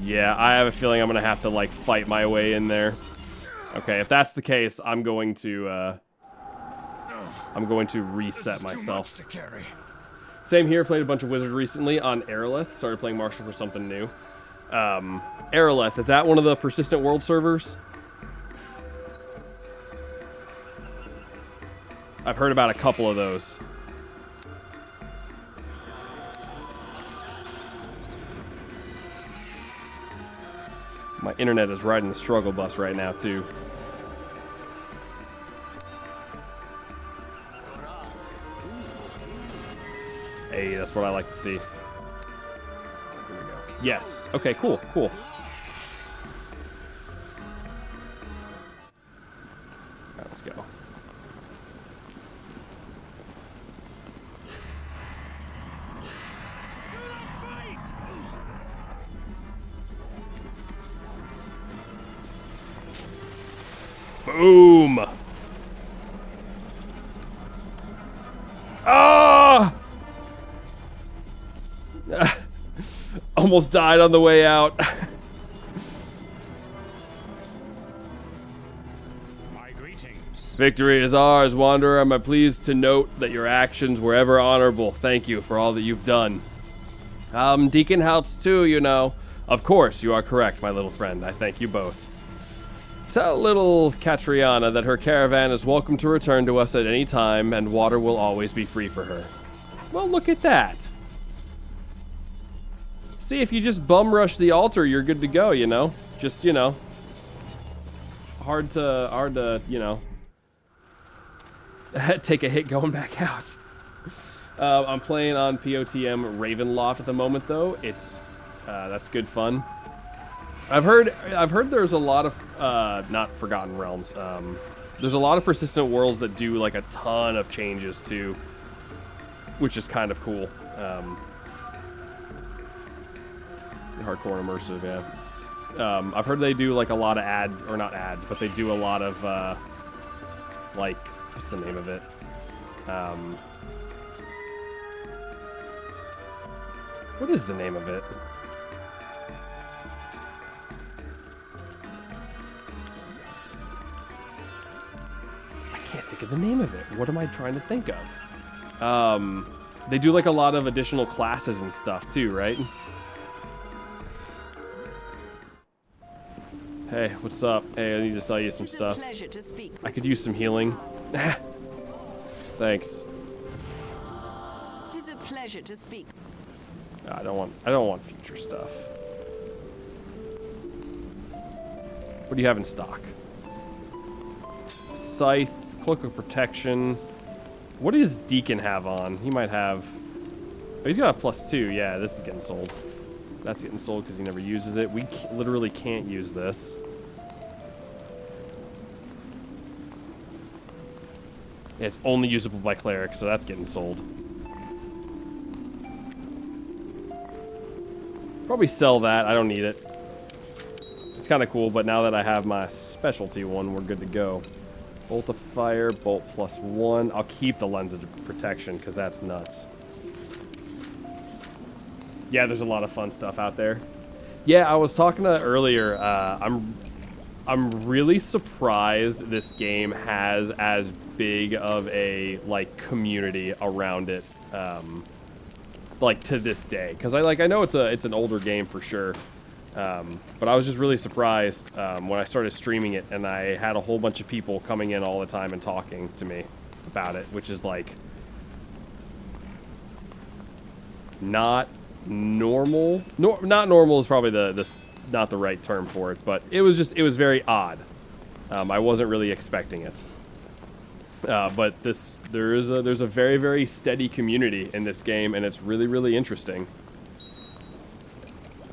Yeah, I have a feeling I'm gonna have to like fight my way in there. Okay, if that's the case, I'm going to reset myself. Same here. Played a bunch of Wizard recently on Aerolith. Started playing Marshall for something new. Aerolith, is that one of the persistent world servers? I've heard about a couple of those. My internet is riding the struggle bus right now, too. Hey, that's what I like to see. Here we go. Yes. Okay, cool, cool. Right, let's go. Boom! Ah! Almost died on the way out. My greetings. Victory is ours, Wanderer. Am I pleased to note that your actions were ever honorable. Thank you for all that you've done. Deacon helps too, you know. Of course, you are correct, my little friend. I thank you both. Tell little Catriona that her caravan is welcome to return to us at any time, and water will always be free for her. Well, look at that. See, if you just bum rush the altar, you're good to go, you know? Just, you know, hard to, you know, take a hit going back out. I'm playing on POTM Ravenloft at the moment, though. It's, that's good fun. I've heard there's a lot of, not Forgotten Realms, there's a lot of persistent worlds that do, like, a ton of changes, too, which is kind of cool. Hardcore and immersive, yeah. I've heard they do, like, a lot of ads, or not ads, but they do a lot of, like, what's the name of it? What is the name of it? I can't think of the name of it. What am I trying to think of? They do, like, a lot of additional classes and stuff, too, right? Hey, what's up? Hey, I need to sell you some stuff. I could use some healing. Thanks. It is a pleasure to speak. I don't want future stuff. What do you have in stock? Scythe, Cloak of Protection. What does Deacon have on? He might have... Oh, he's got a +2. Yeah, this is getting sold. That's getting sold because he never uses it. We literally can't use this. Yeah, it's only usable by clerics, so that's getting sold. Probably sell that. I don't need it. It's kind of cool, but now that I have my specialty one, we're good to go. Bolt of Fire, Bolt +1. I'll keep the Lens of Protection because that's nuts. Yeah, there's a lot of fun stuff out there. Yeah, I was talking to earlier. I'm really surprised this game has as big of a like community around it, like to this day. Because I know it's an older game for sure, but I was just really surprised when I started streaming it and I had a whole bunch of people coming in all the time and talking to me about it, which is like not normal. Not normal is probably not the right term for it, but it was very odd. I wasn't really expecting it. But there's a very, very steady community in this game, and it's really, really interesting.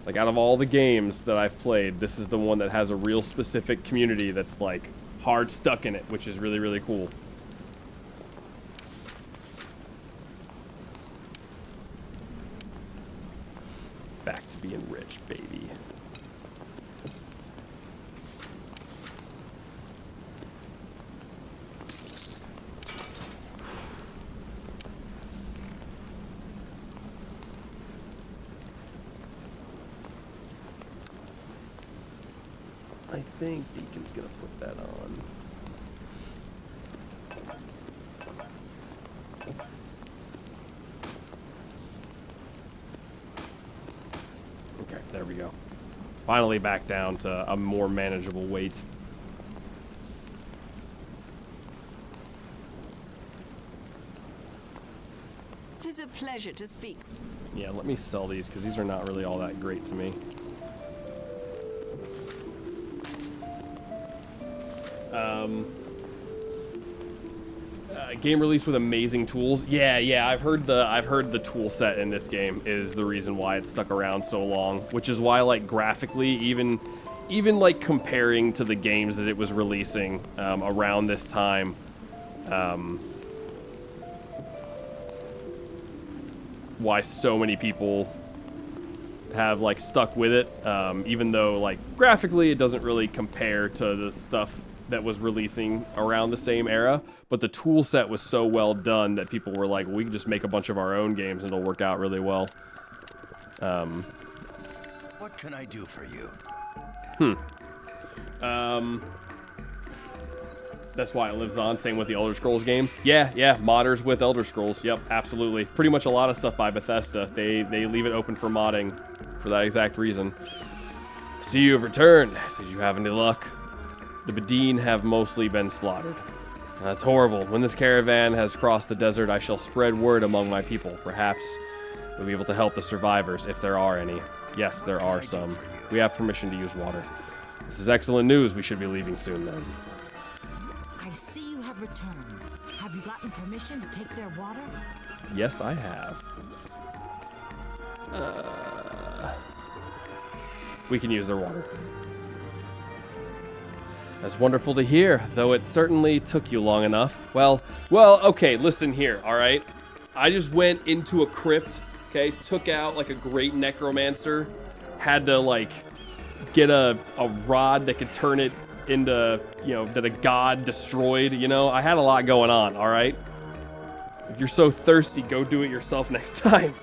Like, out of all the games that I've played, this is the one that has a real specific community that's like hard stuck in it, which is really, really cool. Back to being rich, baby. I think Deacon's gonna put that on. Okay, there we go. Finally back down to a more manageable weight. Tis a pleasure to speak. Yeah, let me sell these because these are not really all that great to me. Game released with amazing tools. Yeah, I've heard the tool set in this game is the reason why it stuck around so long, which is why, like, graphically, even like comparing to the games that it was releasing around this time, why so many people have, like, stuck with it, even though, like, graphically it doesn't really compare to the stuff that was releasing around the same era, but the tool set was so well done that people were like, we can just make a bunch of our own games and it'll work out really well. What can I do for you? That's why it lives on. Same with the Elder Scrolls games. Yeah, modders with Elder Scrolls. Yep, absolutely. Pretty much a lot of stuff by Bethesda. They leave it open for modding for that exact reason. See, you have returned. Did you have any luck? The Bedine have mostly been slaughtered. That's horrible. When this caravan has crossed the desert, I shall spread word among my people. Perhaps we'll be able to help the survivors, if there are any. Yes, there are some. We have permission to use water. This is excellent news. We should be leaving soon, then. I see you have returned. Have you gotten permission to take their water? Yes, I have. We can use their water. That's wonderful to hear, though it certainly took you long enough. Well, okay, listen here, all right? I just went into a crypt, okay, took out, like, a great necromancer, had to, like, get a rod that could turn it into, you know, that a god destroyed, you know? I had a lot going on, all right? If you're so thirsty, go do it yourself next time.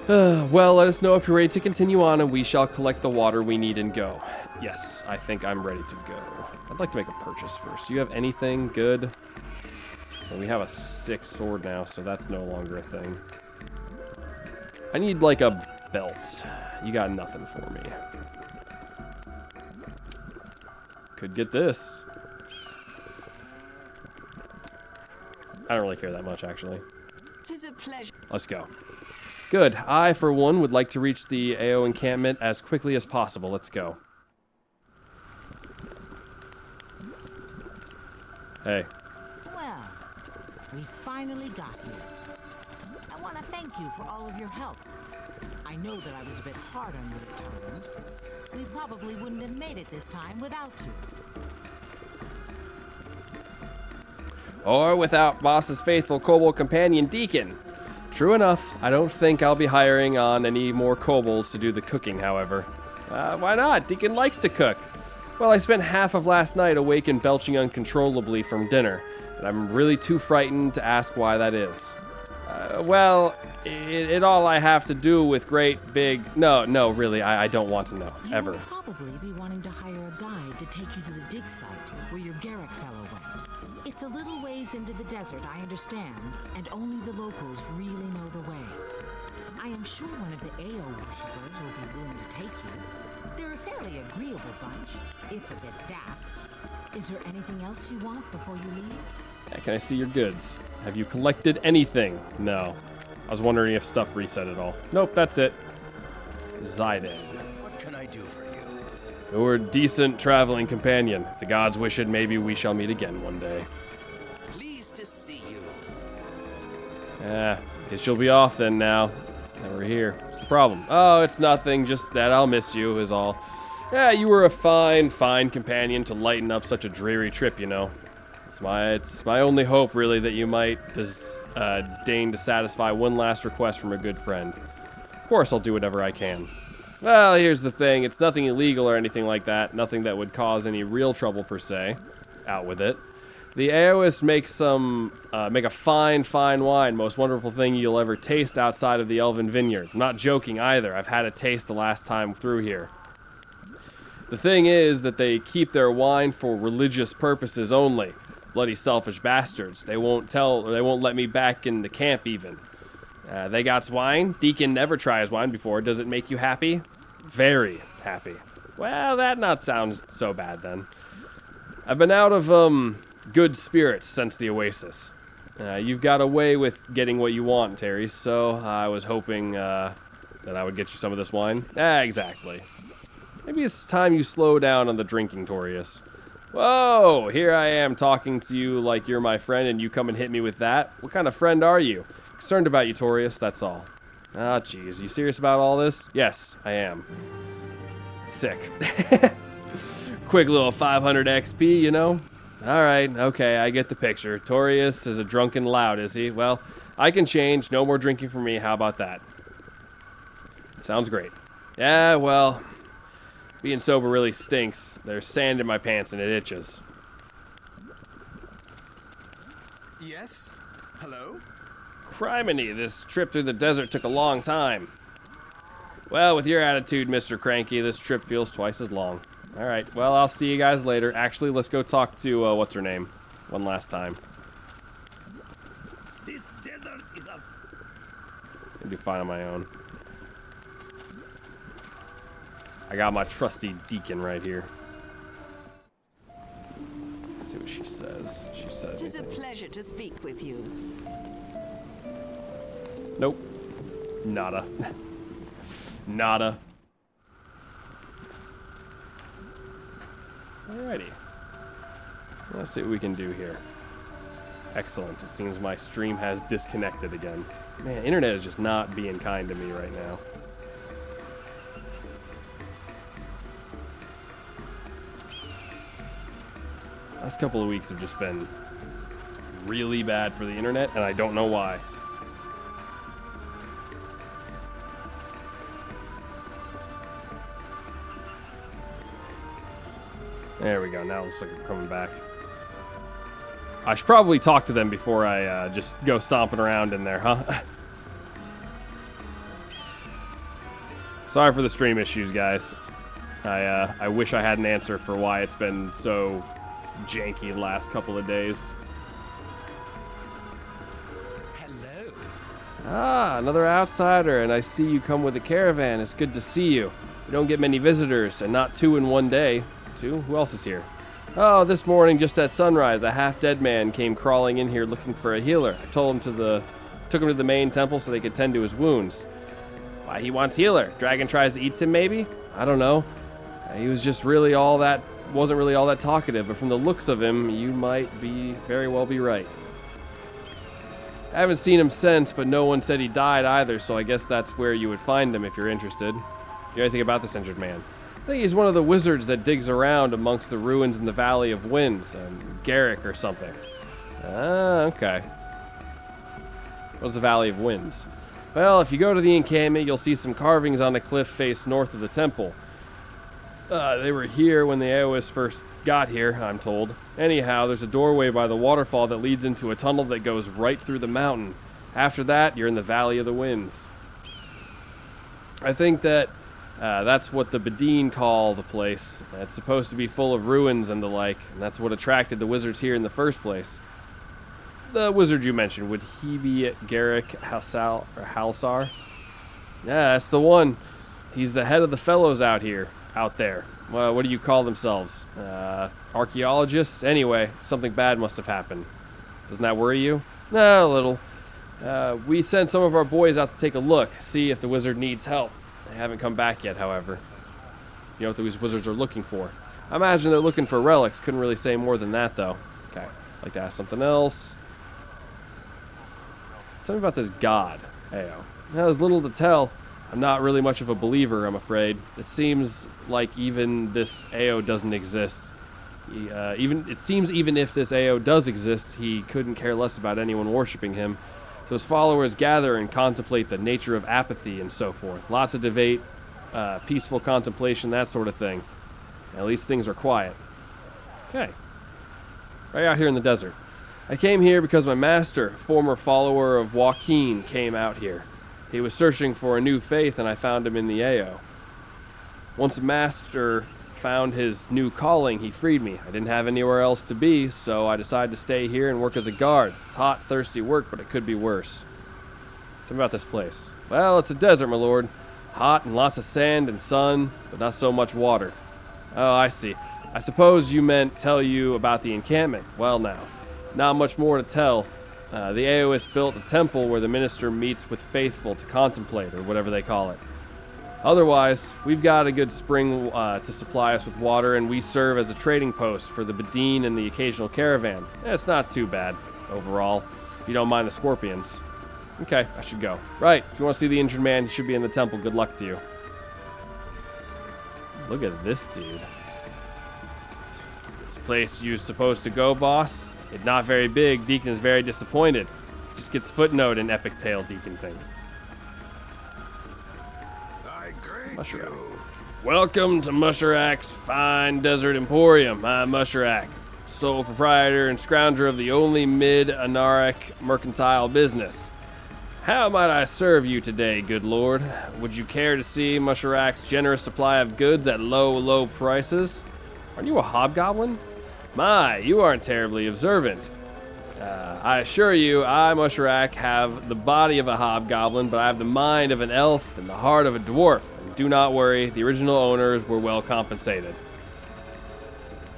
Well, let us know if you're ready to continue on, and we shall collect the water we need and go. Yes, I think I'm ready to go. I'd like to make a purchase first. Do you have anything good? Well, we have a 6 sword now, so that's no longer a thing. I need, like, a belt. You got nothing for me. Could get this. I don't really care that much, actually. 'Tis a pleasure. Let's go. Good. I, for one, would like to reach the AO encampment as quickly as possible. Let's go. Hey. Well, we finally got here. I want to thank you for all of your help. I know that I was a bit hard on you at times. We probably wouldn't have made it this time without you. Or without Boss's faithful kobold companion, Deacon. True enough. I don't think I'll be hiring on any more kobolds to do the cooking, however. Why not? Deacon likes to cook. Well, I spent half of last night awake and belching uncontrollably from dinner, and I'm really too frightened to ask why that is. Well, it all I have to do with great big... No, really, I don't want to know, ever. You will probably be wanting to hire a guide to take you to the dig site where your Garrick fellow went. It's a little ways into the desert, I understand, and only the locals really know the way. I am sure one of the AO worshippers will be willing to take you. They're a fairly agreeable bunch, if a bit daft. Is there anything else you want before you leave? Can I see your goods? Have you collected anything? No. I was wondering if stuff reset at all. Nope, that's it. Zidane. What can I do for you? You're a decent traveling companion. If the gods wish it, maybe we shall meet again one day. Pleased to see you. Guess you'll be off then now. Now we're here. What's the problem? Oh, it's nothing. Just that I'll miss you is all. Yeah, you were a fine companion to lighten up such a dreary trip, you know. It's my only hope, really, that you might deign to satisfy one last request from a good friend. Of course, I'll do whatever I can. Well, here's the thing. It's nothing illegal or anything like that. Nothing that would cause any real trouble, per se. Out with it. The Aoists make a fine wine. Most wonderful thing you'll ever taste outside of the Elven Vineyard. I'm not joking either. I've had a taste the last time through here. The thing is that they keep their wine for religious purposes only. Bloody selfish bastards. They won't let me back in the camp even. They got wine. Deacon never tries wine before. Does it make you happy? Very happy. Well, that not sounds so bad then. I've been out of good spirits since the Oasis. You've got away with getting what you want, Terry, so I was hoping that I would get you some of this wine. Exactly. Maybe it's time you slow down on the drinking, Torius. Whoa, here I am talking to you like you're my friend and you come and hit me with that? What kind of friend are you? Concerned about you, Torius, that's all. Ah, jeez, you serious about all this? Yes, I am. Sick. Quick little 500 XP, you know? Alright, okay, I get the picture. Torius is a drunken lout, is he? Well, I can change. No more drinking for me. How about that? Sounds great. Yeah, well, being sober really stinks. There's sand in my pants and it itches. Yes? Hello? Criminy, this trip through the desert took a long time. Well, with your attitude, Mr. Cranky, this trip feels twice as long. Alright, well, I'll see you guys later. Actually, let's go talk to, what's her name? One last time. This desert is a... I'll be fine on my own. I got my trusty Deacon right here. Let's see what she says. She says. It is a pleasure to speak with you. Nope. Nada. Nada. Alrighty. Let's see what we can do here. Excellent. It seems my stream has disconnected again. Man, internet is just not being kind to me right now. Last couple of weeks have just been really bad for the internet, and I don't know why. There we go. Now it looks like we're coming back. I should probably talk to them before I just go stomping around in there, huh? Sorry for the stream issues, guys. I wish I had an answer for why it's been so janky the last couple of days. Hello? Ah, another outsider, and I see you come with a caravan. It's good to see you. We don't get many visitors, and not two in one day. Two? Who else is here? Oh, this morning, just at sunrise, a half-dead man came crawling in here looking for a healer. I took him to the main temple so they could tend to his wounds. Why he wants healer? Dragon tries to eat him, maybe? I don't know. He was just wasn't really all that talkative, but from the looks of him, you might very well be right. I haven't seen him since, but no one said he died either, so I guess that's where you would find him if you're interested. Do you know anything about this injured man? I think he's one of the wizards that digs around amongst the ruins in the Valley of Winds. Garrick or something. Ah, okay. What's the Valley of Winds? Well, if you go to the encampment, you'll see some carvings on a cliff face north of the temple. They were here when the Aois first got here, I'm told. Anyhow, there's a doorway by the waterfall that leads into a tunnel that goes right through the mountain. After that, you're in the Valley of the Winds. I think that that's what the Badine call the place. It's supposed to be full of ruins and the like, and that's what attracted the wizards here in the first place. The wizard you mentioned, would he be Garrick Halsar? Yeah, that's the one. He's the head of the fellows out there. Well, what do you call themselves? Archaeologists? Anyway, something bad must have happened. Doesn't that worry you? No, a little. We sent some of our boys out to take a look, see if the wizard needs help. They haven't come back yet, however. You know what these wizards are looking for. I imagine they're looking for relics. Couldn't really say more than that, though. Okay, I'd like to ask something else. Tell me about this god, Ao. There's little to tell. I'm not really much of a believer, I'm afraid. It seems like even this Ao doesn't exist. It seems even if this Ao does exist, he couldn't care less about anyone worshipping him. So his followers gather and contemplate the nature of apathy and so forth. Lots of debate, peaceful contemplation, that sort of thing. At least things are quiet. Okay. Right out here in the desert. I came here because my master, former follower of Joaquin, came out here. He was searching for a new faith, and I found him in the Ao. Once the master found his new calling, he freed me. I didn't have anywhere else to be, so I decided to stay here and work as a guard. It's hot, thirsty work, but it could be worse. Tell me about this place. Well, it's a desert, my lord. Hot and lots of sand and sun, but not so much water. Oh, I see. I suppose you meant tell you about the encampment. Well, now, not much more to tell. The Aoists built a temple where the minister meets with faithful to contemplate, or whatever they call it. Otherwise, we've got a good spring to supply us with water, and we serve as a trading post for the Bedine and the occasional caravan. It's not too bad, overall, if you don't mind the scorpions. Okay, I should go. Right, if you want to see the injured man, he should be in the temple. Good luck to you. Look at this dude. This place you supposed to go, boss? It's not very big. Deacon is very disappointed. Just gets footnote in epic tale Deacon thinks. I greet Musharak. you. Welcome to Musharak's fine desert emporium. I'm Musharak, sole proprietor and scrounger of the only mid-Anaric mercantile business. How might I serve you today, good lord? Would you care to see Musharak's generous supply of goods at low, low prices? Aren't you a hobgoblin? My, you aren't terribly observant. I assure you, I, Musharak, have the body of a hobgoblin, but I have the mind of an elf and the heart of a dwarf. And do not worry, the original owners were well compensated.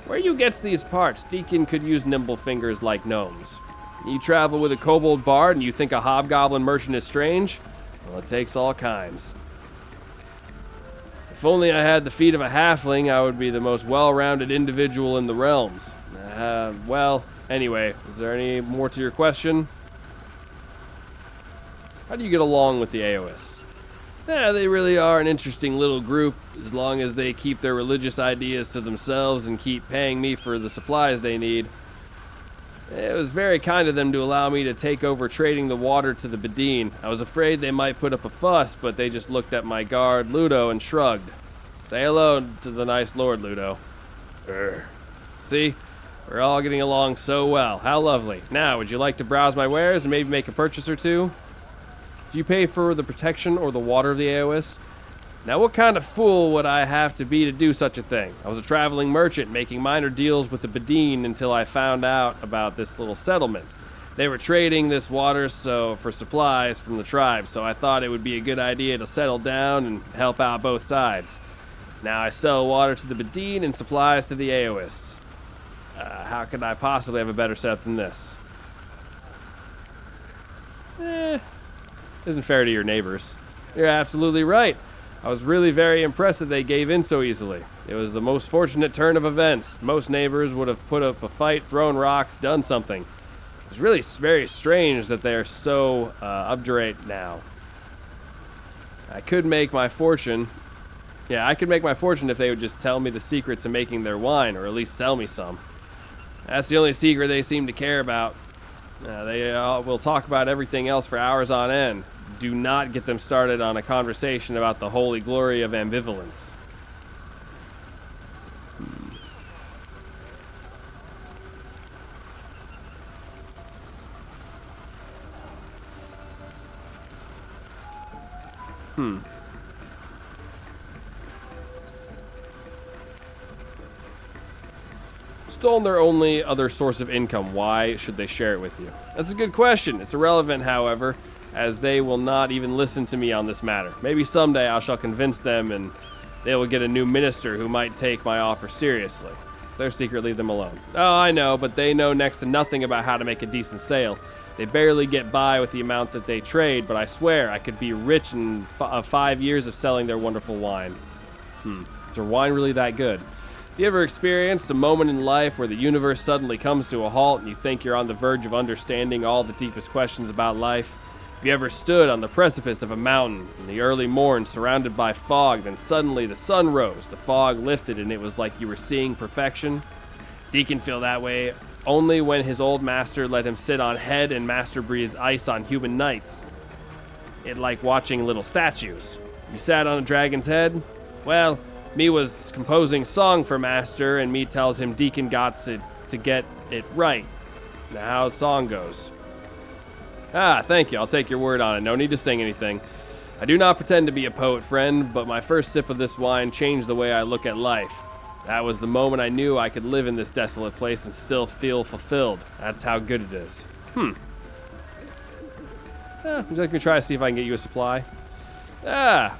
Where you gets these parts? Deacon could use nimble fingers like gnomes. You travel with a kobold bard and you think a hobgoblin merchant is strange? Well, it takes all kinds. If only I had the feet of a halfling, I would be the most well-rounded individual in the realms. Well, anyway, is there any more to your question? How do you get along with the Aoists? Yeah, they really are an interesting little group, as long as they keep their religious ideas to themselves and keep paying me for the supplies they need. It was very kind of them to allow me to take over trading the water to the Bedine. I was afraid they might put up a fuss, but they just looked at my guard, Ludo, and shrugged. Say hello to the nice Lord, Ludo. See? We're all getting along so well. How lovely. Now, would you like to browse my wares and maybe make a purchase or two? Do you pay for the protection or the water of the Aoists? Now, what kind of fool would I have to be to do such a thing? I was a traveling merchant making minor deals with the Bedine until I found out about this little settlement. They were trading this water for supplies from the tribe, so I thought it would be a good idea to settle down and help out both sides. Now I sell water to the Bedine and supplies to the Aoists. How could I possibly have a better setup than this? Isn't fair to your neighbors. You're absolutely right. I was really very impressed that they gave in so easily. It was the most fortunate turn of events. Most neighbors would have put up a fight, thrown rocks, done something. It's really very strange that they're so obdurate now. I could make my fortune. Yeah, I could make my fortune if they would just tell me the secret to making their wine, or at least sell me some. That's the only secret they seem to care about. They will talk about everything else for hours on end. Do not get them started on a conversation about the holy glory of ambivalence. Stolen their only other source of income. Why should they share it with you? That's a good question. It's irrelevant, however, as they will not even listen to me on this matter. Maybe someday I shall convince them and they will get a new minister who might take my offer seriously. It's their secret, leave them alone. Oh, I know, but they know next to nothing about how to make a decent sale. They barely get by with the amount that they trade, but I swear I could be rich in 5 years of selling their wonderful wine. Is their wine really that good? Have you ever experienced a moment in life where the universe suddenly comes to a halt and you think you're on the verge of understanding all the deepest questions about life? Have you ever stood on the precipice of a mountain in the early morn surrounded by fog, then suddenly the sun rose, the fog lifted, and it was like you were seeing perfection? Deacon feel that way only when his old master let him sit on head and master breathes ice on human knights. It like watching little statues. You sat on a dragon's head? Well, me was composing song for master, and me tells him Deacon got to get it right. Now how the song goes. Thank you. I'll take your word on it. No need to sing anything. I do not pretend to be a poet, friend, but my first sip of this wine changed the way I look at life. That was the moment I knew I could live in this desolate place and still feel fulfilled. That's how good it is. Would you like me to try to see if I can get you a supply? I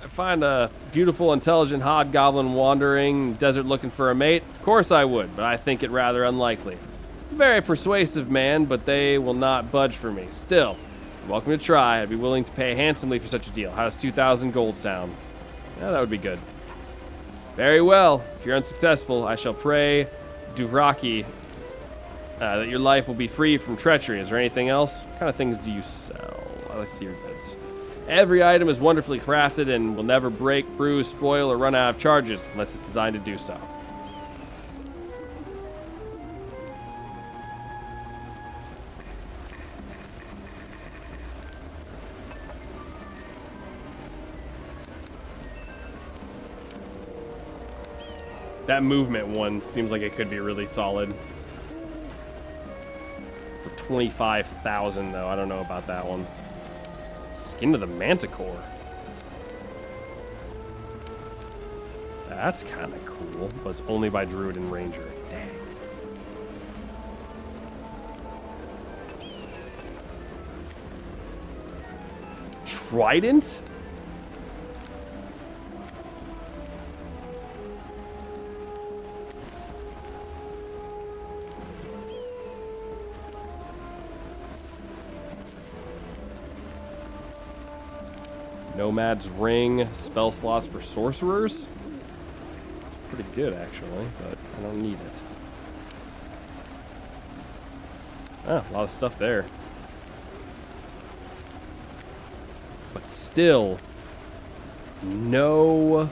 find a beautiful, intelligent hobgoblin wandering desert looking for a mate. Of course I would, but I think it rather unlikely. Very persuasive man, but they will not budge for me. Still, you're welcome to try. I'd be willing to pay handsomely for such a deal. How does 2,000 gold sound? Yeah, that would be good. Very well. If you're unsuccessful, I shall pray, Duvraki, that your life will be free from treachery. Is there anything else? What kind of things do you sell? Let's see your goods. Every item is wonderfully crafted and will never break, bruise, spoil, or run out of charges unless it's designed to do so. That movement one seems like it could be really solid. For 25,000 though, I don't know about that one. Skin of the Manticore. That's kind of cool, but it's only by Druid and Ranger. Dang. Trident? Nomad's Ring, spell slots for sorcerers. Pretty good, actually, but I don't need it. Ah, a lot of stuff there. But still, no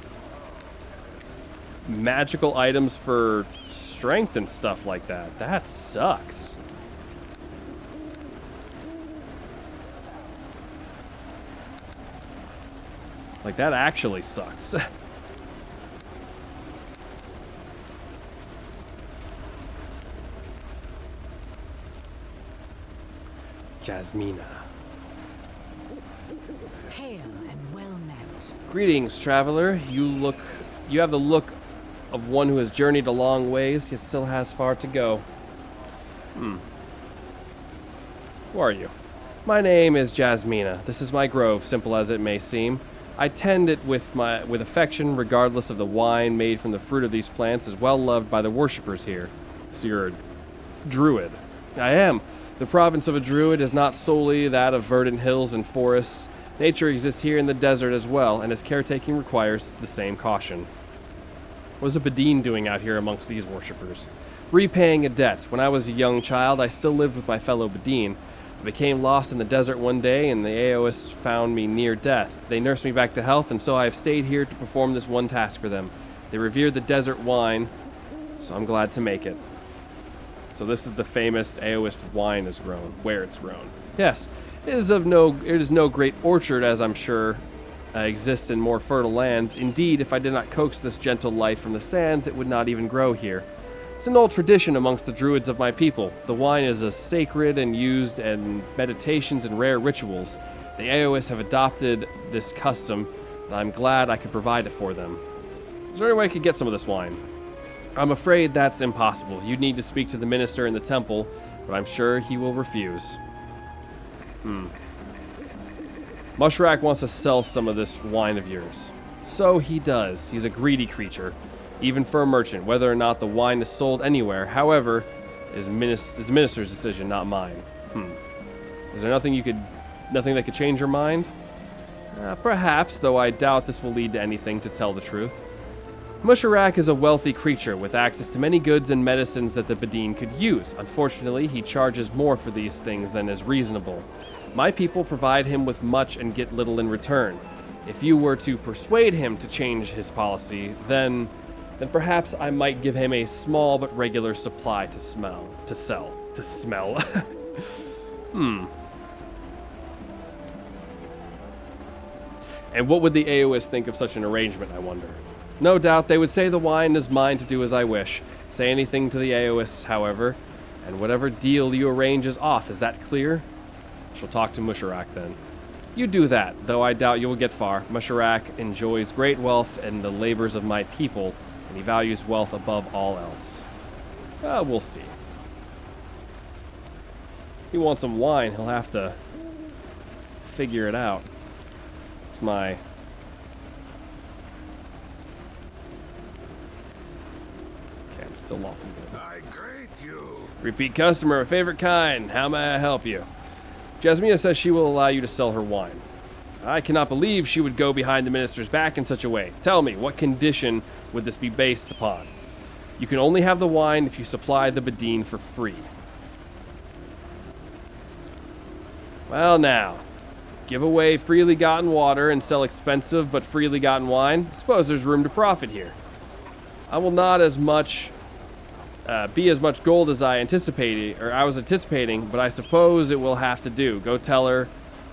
magical items for strength and stuff like that. That sucks. Like, that actually sucks. Jasmina. Hail and well met. Greetings, traveler. You have the look of one who has journeyed a long ways, yet still has far to go. Who are you? My name is Jasmina. This is my grove, simple as it may seem. I tend it with affection, regardless of the wine made from the fruit of these plants is well loved by the worshippers here. So you're a druid. I am. The province of a druid is not solely that of verdant hills and forests. Nature exists here in the desert as well, and its caretaking requires the same caution. What is a Badine doing out here amongst these worshippers? Repaying a debt. When I was a young child, I still lived with my fellow Badine. I became lost in the desert one day, and the Aois found me near death. They nursed me back to health, and so I have stayed here to perform this one task for them. They revere the desert wine, so I'm glad to make it. So this is the famous Aoist wine is grown, where it's grown. Yes, it is no great orchard, as I'm sure exists in more fertile lands. Indeed, if I did not coax this gentle life from the sands, it would not even grow here. It's an old tradition amongst the druids of my people. The wine is a sacred and used in meditations and rare rituals. The Aois have adopted this custom, and I'm glad I could provide it for them. Is there any way I could get some of this wine? I'm afraid that's impossible. You'd need to speak to the minister in the temple, but I'm sure he will refuse. Mushrak wants to sell some of this wine of yours. So he does. He's a greedy creature. Even for a merchant, whether or not the wine is sold anywhere, however, is the minister's decision, not mine. Is there nothing that could change your mind? Perhaps, though I doubt this will lead to anything, to tell the truth. Musharak is a wealthy creature with access to many goods and medicines that the Badine could use. Unfortunately, he charges more for these things than is reasonable. My people provide him with much and get little in return. If you were to persuade him to change his policy, then perhaps I might give him a small but regular supply to smell. And what would the Aois think of such an arrangement, I wonder? No doubt they would say the wine is mine to do as I wish. Say anything to the Aois, however, and whatever deal you arrange is off. Is that clear? I shall talk to Musharak then. You do that, though I doubt you will get far. Musharak enjoys great wealth, and the labors of my people and he values wealth above all else. We'll see. If he wants some wine, he'll have to figure it out. It's my... Okay, I'm still lawful good. I greet you. Repeat customer, favorite kind. How may I help you? Jasmina says she will allow you to sell her wine. I cannot believe she would go behind the minister's back in such a way. Tell me, what condition would this be based upon? You can only have the wine if you supply the Badine for free. Well now, give away freely gotten water and sell expensive but freely gotten wine? I suppose there's room to profit here. I will not as much be as much gold as I was anticipating, but I suppose it will have to do. Go tell her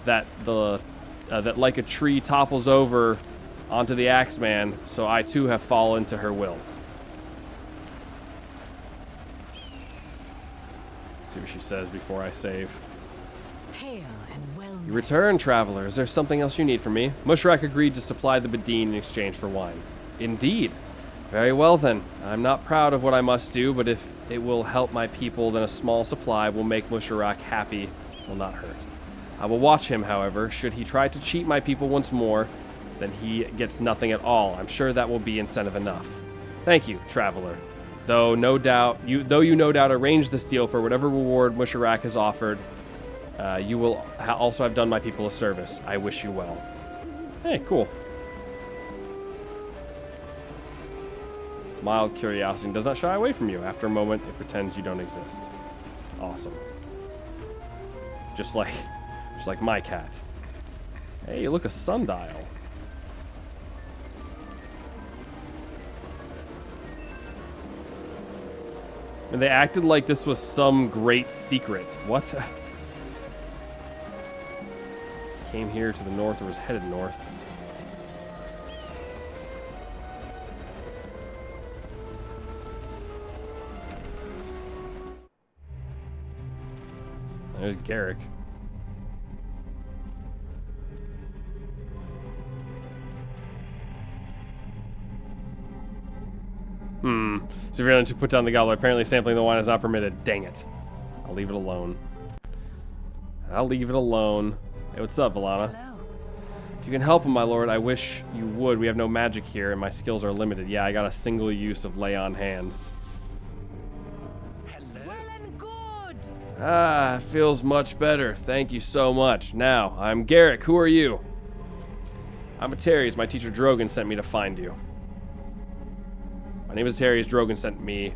that that like a tree topples over onto the Axeman, so I too have fallen to her will. See what she says before I save. Hail and well You return, traveler. Is there something else you need from me? Mushrak agreed to supply the Badine in exchange for wine. Indeed. Very well then. I'm not proud of what I must do, but if it will help my people, then a small supply will make Mushrak happy, will not hurt. I will watch him, however. Should he try to cheat my people once more, then he gets nothing at all. I'm sure that will be incentive enough. Thank you, traveler. Though you no doubt arranged this deal for whatever reward Mushrak has offered, you will also have done my people a service. I wish you well. Hey, cool. Mild curiosity does not shy away from you. After a moment, it pretends you don't exist. Awesome. Just like my cat. Hey, look, a sundial. And they acted like this was some great secret. What? Came here to the north or was headed north. There's Garrick. Surveillance to put down the goblet. Apparently sampling the wine is not permitted. Dang it. I'll leave it alone. I'll leave it alone. Hey, what's up, Alana? Hello. If you can help him, my lord, I wish you would. We have no magic here, and my skills are limited. Yeah, I got a single use of lay on hands. Well and good. Ah, feels much better. Thank you so much. Now, I'm Garrick. Who are you? I'm Ateriese. My teacher Drogon sent me to find you. My name is Ateriese. Drogon sent me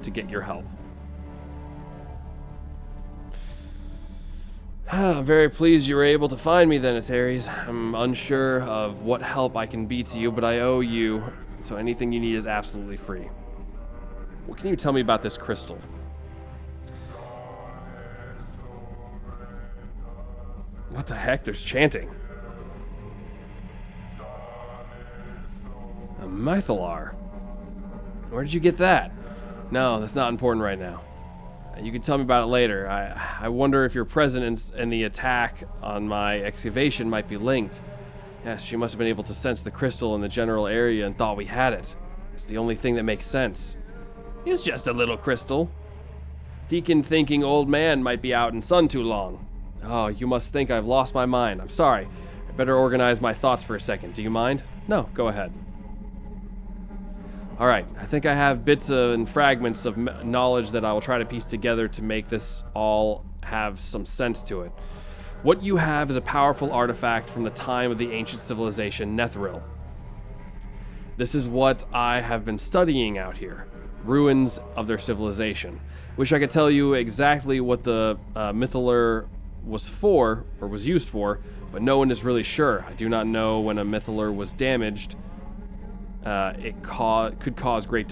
to get your help. I'm very pleased you were able to find me then, Ateriese. I'm unsure of what help I can be to you, but I owe you, so anything you need is absolutely free. What can you tell me about this crystal? What the heck? There's chanting. A Mythalar. Where did you get that? No, that's not important right now. You can tell me about it later. I wonder if your presence and the attack on my excavation might be linked. Yes, she must have been able to sense the crystal in the general area and thought we had it. It's the only thing that makes sense. It's just a little crystal. Deacon thinking old man might be out in sun too long. Oh, you must think I've lost my mind. I'm sorry. I better organize my thoughts for a second. Do you mind? No, go ahead. Alright, I think I have bits and fragments of knowledge that I will try to piece together to make this all have some sense to it. What you have is a powerful artifact from the time of the ancient civilization Netheril. This is what I have been studying out here. Ruins of their civilization. Wish I could tell you exactly what the Mythalar was for, or was used for, but no one is really sure. I do not know when a Mythalar was damaged. It could cause great